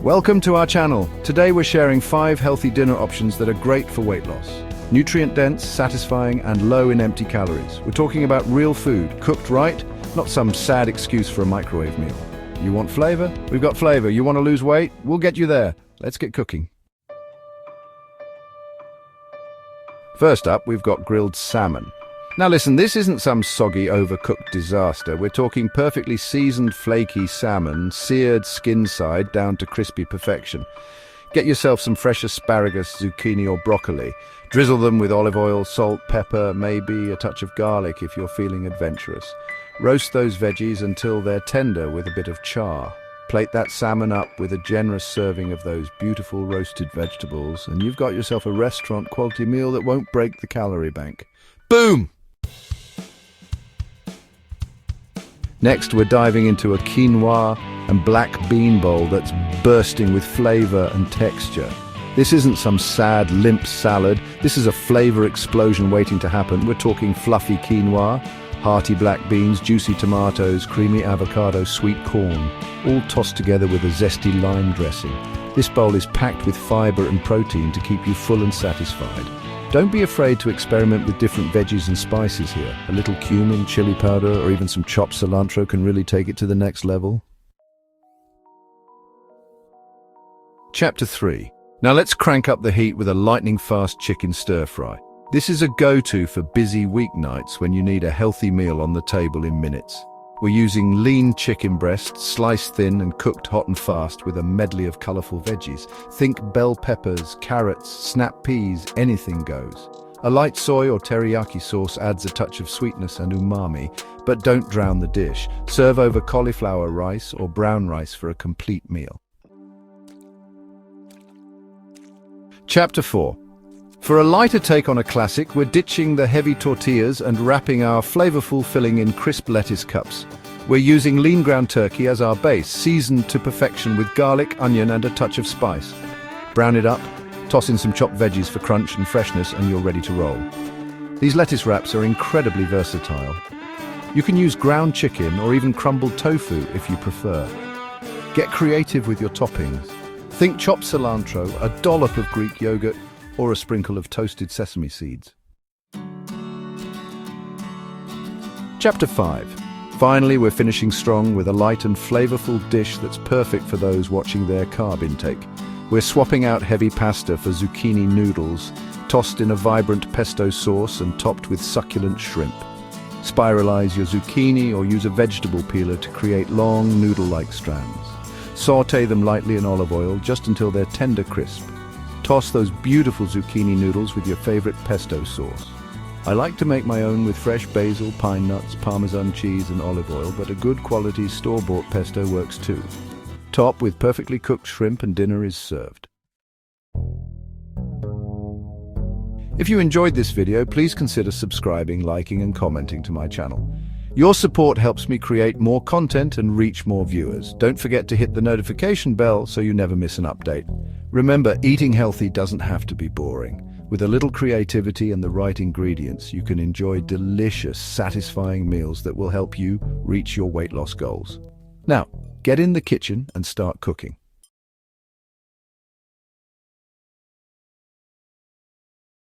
Welcome to our channel. Today we're sharing 5 healthy dinner options that are great for weight loss. Nutrient-dense, satisfying, and low in empty calories. We're talking about real food, cooked right, not some sad excuse for a microwave meal. You want flavor? We've got flavor. You want to lose weight? We'll get you there. Let's get cooking. First up, we've got grilled salmon. Now listen, this isn't some soggy, overcooked disaster. We're talking perfectly seasoned, flaky salmon, seared skin side down to crispy perfection. Get yourself some fresh asparagus, zucchini, or broccoli. Drizzle them with olive oil, salt, pepper, maybe a touch of garlic if you're feeling adventurous. Roast those veggies until they're tender with a bit of char. Plate that salmon up with a generous serving of those beautiful roasted vegetables, and you've got yourself a restaurant-quality meal that won't break the calorie bank. Boom! Next, we're diving into a quinoa and black bean bowl that's bursting with flavor and texture. This isn't some sad, limp salad. This is a flavor explosion waiting to happen. We're talking fluffy quinoa, hearty black beans, juicy tomatoes, creamy avocado, sweet corn, all tossed together with a zesty lime dressing. This bowl is packed with fiber and protein to keep you full and satisfied. Don't be afraid to experiment with different veggies and spices here. A little cumin, chili powder, or even some chopped cilantro can really take it to the next level. Chapter 3. Now let's crank up the heat with a lightning-fast chicken stir-fry. This is a go-to for busy weeknights when you need a healthy meal on the table in minutes. We're using lean chicken breasts, sliced thin and cooked hot and fast with a medley of colorful veggies. Think bell peppers, carrots, snap peas, anything goes. A light soy or teriyaki sauce adds a touch of sweetness and umami, but don't drown the dish. Serve over cauliflower rice or brown rice for a complete meal. Chapter 4. For a lighter take on a classic, we're ditching the heavy tortillas and wrapping our flavorful filling in crisp lettuce cups. We're using lean ground turkey as our base, seasoned to perfection with garlic, onion, and a touch of spice. Brown it up, toss in some chopped veggies for crunch and freshness, and you're ready to roll. These lettuce wraps are incredibly versatile. You can use ground chicken or even crumbled tofu if you prefer. Get creative with your toppings. Think chopped cilantro, a dollop of Greek yogurt, or a sprinkle of toasted sesame seeds. Chapter 5. Finally, we're finishing strong with a light and flavorful dish that's perfect for those watching their carb intake. We're swapping out heavy pasta for zucchini noodles, tossed in a vibrant pesto sauce and topped with succulent shrimp. Spiralize your zucchini or use a vegetable peeler to create long, noodle-like strands. Sauté them lightly in olive oil just until they're tender crisp. Toss those beautiful zucchini noodles with your favorite pesto sauce. I like to make my own with fresh basil, pine nuts, Parmesan cheese and olive oil, but a good quality store-bought pesto works too. Top with perfectly cooked shrimp and dinner is served. If you enjoyed this video, please consider subscribing, liking and commenting to my channel. Your support helps me create more content and reach more viewers. Don't forget to hit the notification bell so you never miss an update. Remember, eating healthy doesn't have to be boring. With a little creativity and the right ingredients, you can enjoy delicious, satisfying meals that will help you reach your weight loss goals. Now, get in the kitchen and start cooking.